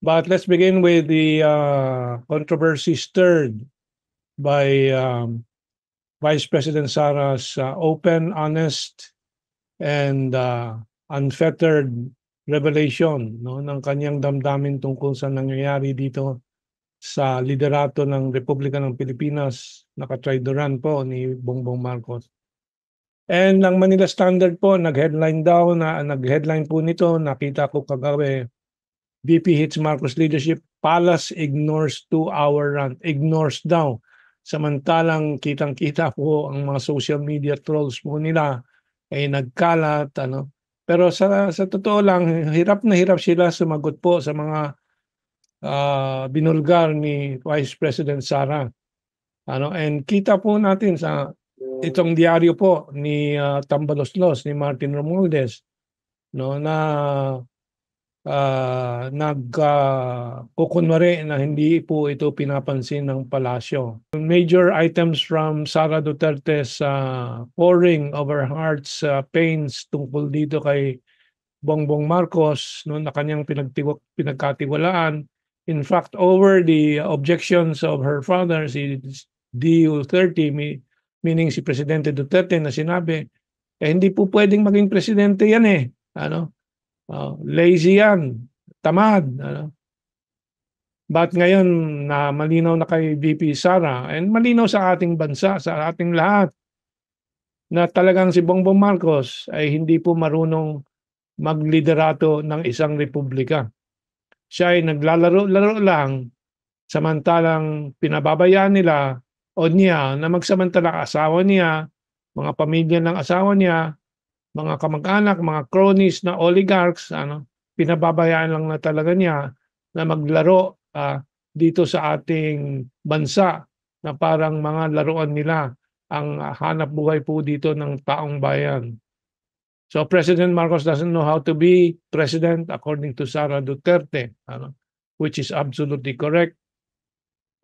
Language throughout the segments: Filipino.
But let's begin with the controversy stirred by Vice President Sara's open, honest, and unfettered revelation, no, ng kanyang damdamin tungkol sa nangyayari dito sa liderato ng Republika ng Pilipinas na katraydoran po ni Bongbong Marcos. And ang Manila Standard po nag-headline po nito, nakita ko kagabi, VP hits Marcos leadership, Palace ignores 2-hour rant. Ignores daw. Samantalang kitang-kita po ang mga social media trolls po nila ay nagkalat. Pero sa totoo lang, hirap na hirap sila sumagot po sa mga binulgar ni Vice President Sara. And kita po natin sa itong diaryo po ni Tambaloslos, ni Martin Romualdez, no, na kukunwari na hindi po ito pinapansin ng palasyo. Major items from Sara Duterte's pouring of her heart's pains tungkol dito kay Bongbong Marcos, no, na kanyang pinagkatiwalaan. In fact, over the objections of her father, si DU30, meaning si Presidente Duterte, na sinabi, hindi po pwedeng maging presidente yan eh. Lazy yan, tamad. But ngayon na malinaw na kay VP Sara and malinaw sa ating bansa, sa ating lahat, na talagang si Bongbong Marcos ay hindi po marunong magliderato ng isang republika. Siya ay naglalaro-laro lang, samantalang pinababayaan nila o niya na magsamantala asawa niya, mga pamilya ng asawa niya, mga kamag-anak, mga cronies na oligarchs, pinababayaan lang na talaga niya na maglaro dito sa ating bansa na parang mga laruan nila ang hanap buhay po dito ng taong bayan. So President Marcos doesn't know how to be president according to Sara Duterte, which is absolutely correct.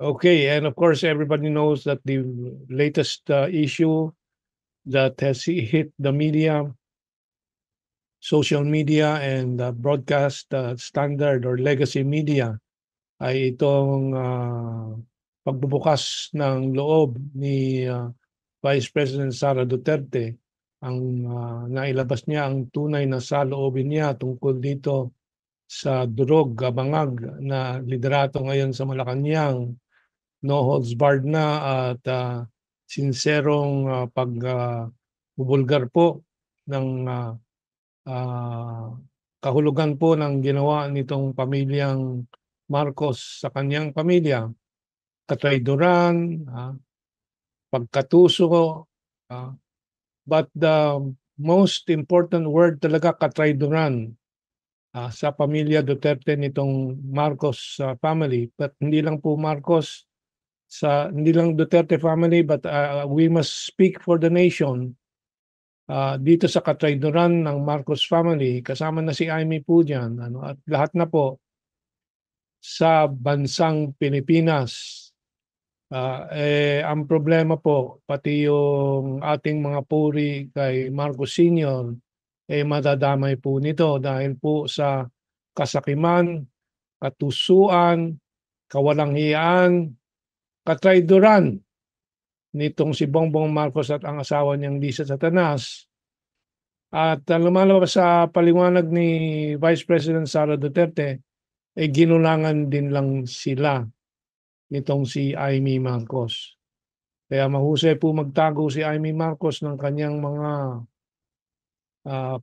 Okay, and of course everybody knows that the latest issue that has hit the media, social media and broadcast standard or legacy media ay itong pagbubukas ng loob ni Vice President Sara Duterte. Ang nailabas niya ang tunay na saloobin niya tungkol dito sa durog, bangag na liderato ngayon sa Malacanang, no holds barred na at sinserong pagbubulgar po ng kahulugan po ng ginawa nitong pamilyang Marcos sa kanyang pamilya, katrayduran, pagkatuso, but the most important word talaga katrayduran sa pamilya Duterte nitong Marcos family, but hindi lang po Marcos, hindi lang Duterte family, but we must speak for the nation. Dito sa katrayduran ng Marcos family, kasama na si Amy po dyan, at lahat na po sa bansang Pilipinas. Ang problema po, pati yung ating mga puri kay Marcos Sr., madadamay po nito dahil po sa kasakiman, katusuan, kawalanghiyaan, katrayduran nitong si Bongbong Marcos at ang asawa niyang Lisa Satanas. At lumalabas sa paliwanag ni Vice President Sara Duterte, ginulangan din lang sila nitong si Amy Marcos. Kaya mahusay po magtago si Amy Marcos ng kanyang mga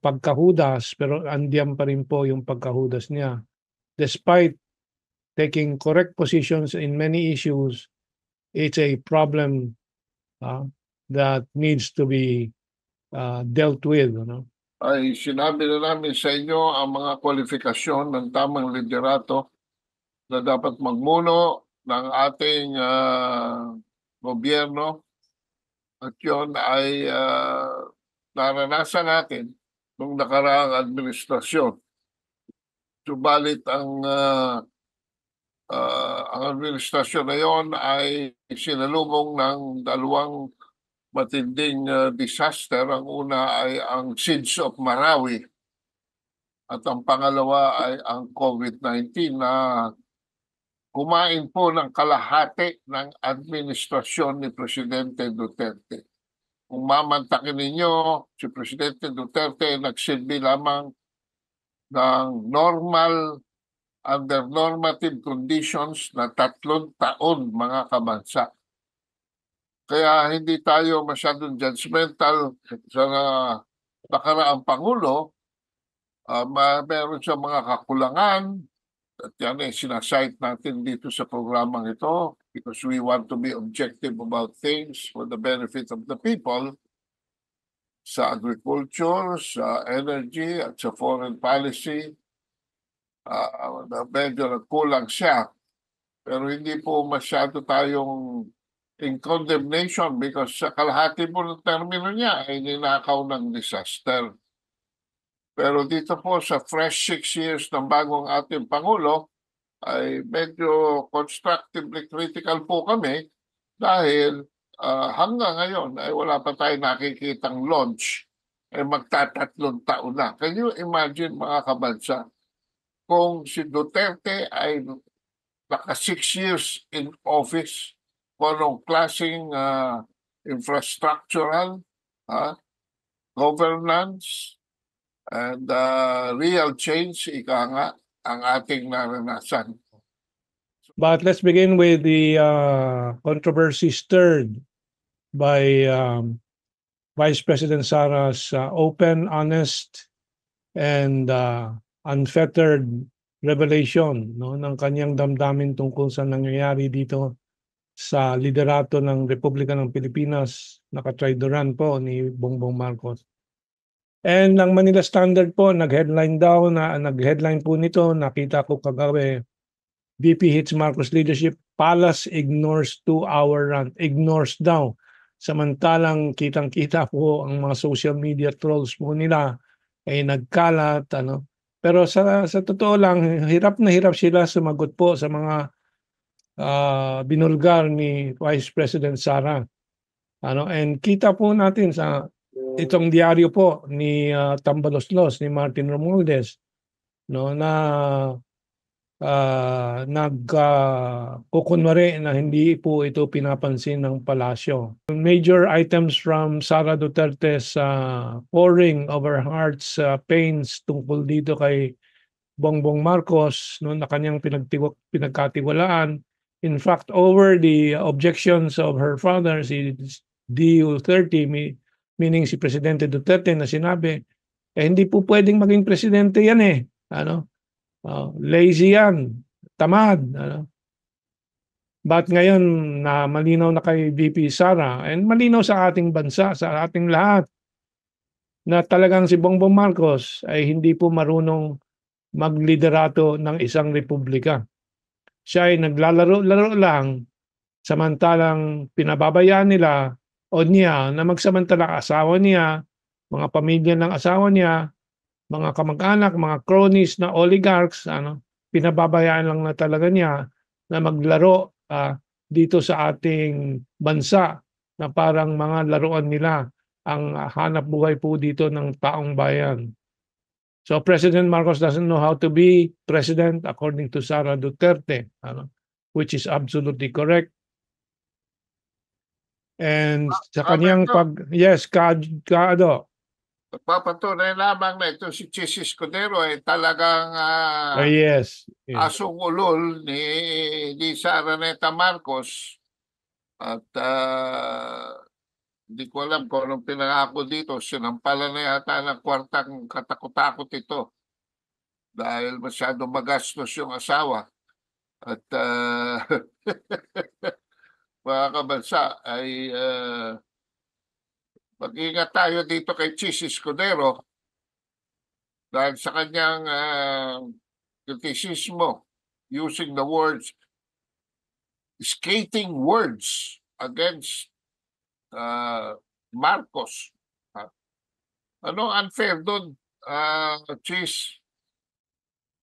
pagkahudas, pero andiyan pa rin po yung pagkahudas niya. Despite taking correct positions in many issues, it's a problem that needs to be dealt with. Ay sinabi na namin sa inyo ang mga kwalifikasyon ng tamang liderato na dapat magmuno ng ating gobyerno, at yun ay naranasan natin nung nakaraang administrasyon. Subalit ang administrasyon na yon ay sinalubong ng dalawang matinding disaster. Ang una ay ang Siege of Marawi At ang pangalawa ay ang COVID-19 na kumain po ng kalahati ng administrasyon ni Presidente Duterte. Kung mamantakin ninyo, si Presidente Duterte nagsilbi lamang ng under normative conditions na 3 taon, mga kabansa. Kaya hindi tayo masyadong judgmental sa nakaraang Pangulo. Meron siya mga kakulangan at yan ay sinasite natin dito sa programang ito because we want to be objective about things for the benefit of the people sa agriculture, sa energy at sa foreign policy. Medyo nagkulang siya pero hindi po masyado tayong in condemnation because sa kalahati po ng termino niya ay ninakaw ng disaster. Pero dito po sa fresh 6 years ng bagong ating Pangulo, ay medyo constructively critical po kami dahil hanggang ngayon ay wala pa tayong nakikitang launch ay magtatatlong taon na. Can you imagine, mga kabansa, kung si Duterte ay naka 6 years in office, kung anong klaseng infrastructural, governance, and real change, ika nga, ang ating naranasan. But let's begin with the controversy stirred by Vice President Sara's open, honest, and unfettered revelation, no, ng kanyang damdamin tungkol sa nangyayari dito sa liderato ng Republika ng Pilipinas na katraidoran po ni Bongbong Marcos. And ang Manila Standard po, nag-headline po nito, nakita ko kagabi, VP hits Marcos leadership, Palace ignores 2-hour rant. Ignores daw. Samantalang kitang-kita po ang mga social media trolls po nila ay nagkalat. Pero sa totoo lang, hirap na hirap sila sumagot po sa mga binulgar ni Vice President Sara. And kita po natin sa itong diaryo po ni Tambaloslos, ni Martin Romualdez, no, na kukunwari na hindi po ito pinapansin ng palasyo. Major items from Sara Duterte's pouring of her heart's pains tungkol dito kay Bongbong Marcos, no, na kanyang pinagkatiwalaan. In fact, over the objections of her father, si DU30, meaning si Presidente Duterte, na sinabi, hindi po pwedeng maging presidente yan eh. Lazy yan, tamad. But ngayon na malinaw na kay VP Sara and malinaw sa ating bansa, sa ating lahat, na talagang si Bongbong Marcos ay hindi po marunong magliderato ng isang republika. Siya ay naglalaro-laro lang, samantalang pinababayaan nila o niya na magsamantala asawa niya, mga pamilya ng asawa niya, mga kamag-anak, mga cronies na oligarchs, pinababayaan lang na talaga niya na maglaro dito sa ating bansa na parang mga laruan nila ang hanap buhay po dito ng taong bayan. So President Marcos doesn't know how to be president according to Sara Duterte, which is absolutely correct. And sa kanyang Papatunay lamang na ito si Chis Escudero ay talagang yes. asong ulol ni Sara Neta Marcos at hindi ko alam kung anong pinangako dito. Sinampalan na yata ng kwartang katakot-takot ito dahil masyado magastos yung asawa. At mga kabansa ay mag-ingat tayo dito kay Chis Escudero dahil sa kanyang kritisismo using the words, skating words against Marcos. Ano unfair doon, Chis?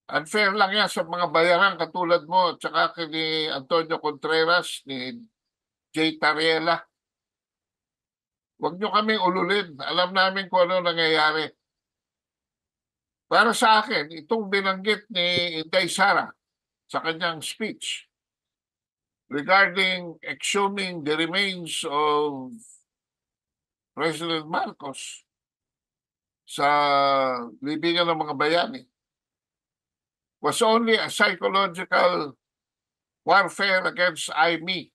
Unfair lang yan sa mga bayaran katulad mo at saka ni Antonio Contreras, ni Jay Tariela. Huwag nyo kaming ululin. Alam namin kung ano nangyayari. Para sa akin, itong binanggit ni Inday Sara sa kanyang speech regarding exhuming the remains of President Marcos sa libingan ng mga bayani was only a psychological warfare against Aimee.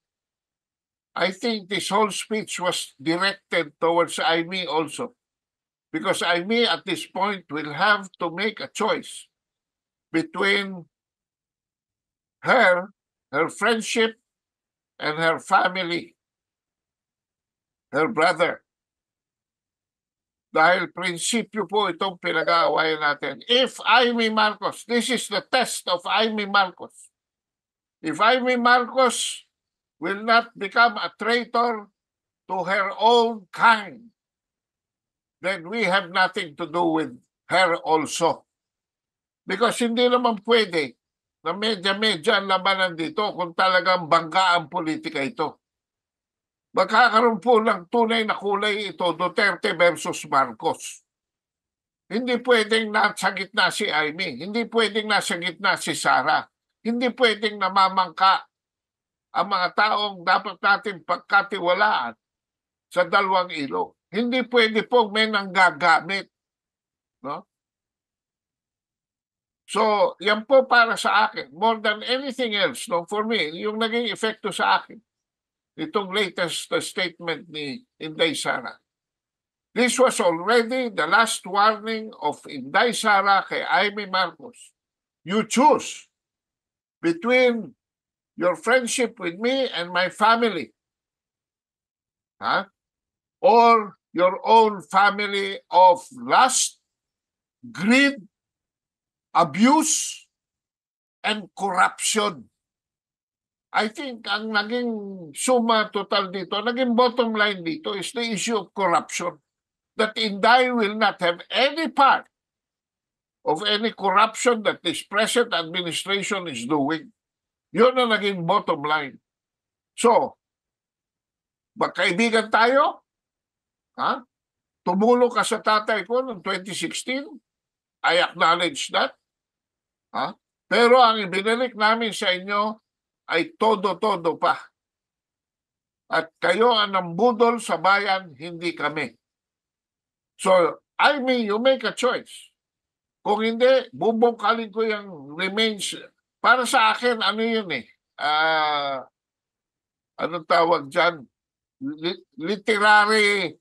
I think this whole speech was directed towards Aimee also, because Aimee at this point will have to make a choice between her friendship, and her family, her brother. Dahil prinsipyo po itong pinag-aawayan natin. If Aimee Marcos, this is the test of Aimee Marcos. If Aimee Marcos will not become a traitor to her own kind, then we have nothing to do with her also. Because hindi naman pwede na medya-medya ang labanan dito kung talagang bangga ang politika ito. Magkakaroon po ng tunay na kulay ito, Duterte versus Marcos. Hindi pwedeng nasa gitna si Aimee, hindi pwedeng nasa gitna si Sara, hindi pwedeng namamangka ang mga taong dapat natin pagkatiwalaan sa dalawang ilog. Hindi pwede po may nanggagamit. No? So, yan po para sa akin, more than anything else, no, for me, yung naging epekto sa akin, itong latest statement ni Inday Sara. This was already the last warning of Inday Sara kay Aimee Marcos. You choose between your friendship with me and my family, or your own family of lust, greed, abuse, and corruption. I think ang naging suma total dito, naging bottom line dito is the issue of corruption. That Inday will not have any part of any corruption that this present administration is doing. Yun ang naging bottom line. So, magkaibigan tayo? Tumulong ka sa tatay ko noong 2016. I acknowledge that. Pero ang ibinalik namin sa inyo ay todo-todo pa. At kayo ang nambudol sa bayan, hindi kami. So, Aimee, you make a choice. Kung hindi, bubungkalin ko yung remains. Para sa akin, ano yun anong tawag dyan? Literary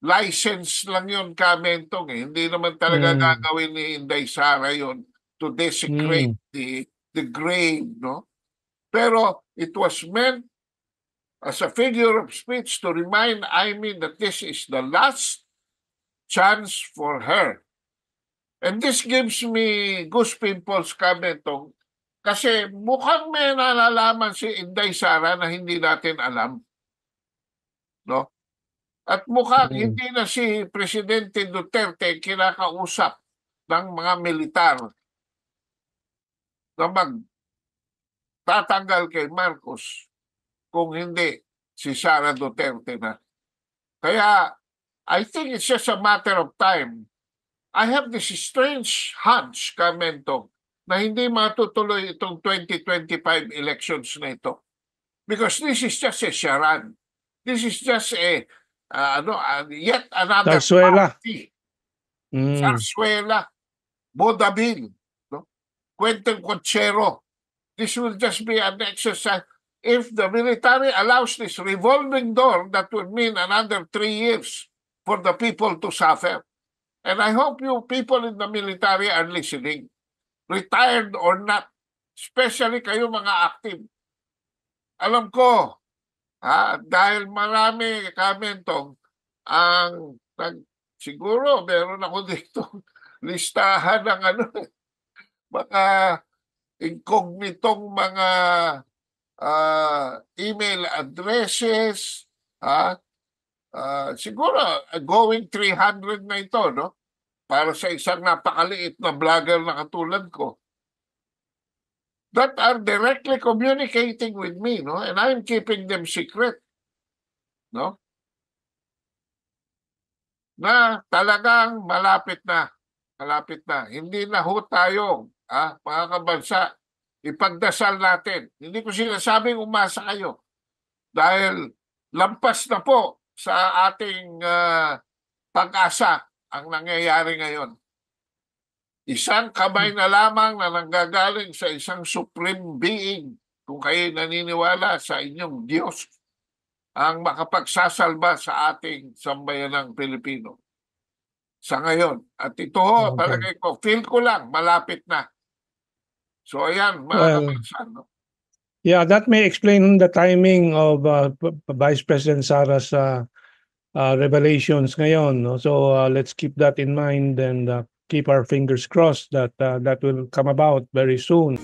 license lang yun, Kamentong. Hindi naman talaga gagawin ni Inday Sara yun to desecrate the grave, no? Pero it was meant as a figure of speech to remind Aimee that this is the last chance for her. And this gives me goose pimples, Kamentong, kasi mukhang may nalalaman si Inday Sara na hindi natin alam. No? At mukhang hindi na si Presidente Duterte kinakausap ng mga militar na magtatanggal kay Marcos kung hindi si Sara Duterte na. Kaya, I think it's just a matter of time. I have this strange hunch, Kamentong, na hindi matutuloy itong 2025 elections na ito. Because this is just a charade. This is just yet another party. Zarzuela, Bodabil, no? Quentin Conchero. This will just be an exercise. If the military allows this revolving door, that would mean another 3 years for the people to suffer. And I hope you people in the military are listening, retired or not, especially kayo mga active. Alam ko, dahil marami, Kamentong, siguro meron ako dito listahan ng mga incognitong mga email addresses, siguro going 300 na ito, no? Para sa isang napakaliit na vlogger na katulad ko, that are directly communicating with me, no? And I'm keeping them secret, no? Na talagang malapit na Malapit na. Hindi na ho tayo, mga kabansa, ipagdasal natin. Hindi ko sinasabing umasa kayo. Dahil lampas na po sa ating pag-asa ang nangyayari ngayon. Isang kamay na lamang na nanggagaling sa isang supreme being, kung kayo naniniwala sa inyong Diyos, ang makapagsasalba sa ating sambayanang Pilipino sa ngayon. At ito ho, Okay. palagay ko, feel ko lang, malapit na. So ayan, mga Well, kabansa, no? yeah, that may explain the timing of Vice President Sara's revelations ngayon. No? So let's keep that in mind and keep our fingers crossed that that will come about very soon.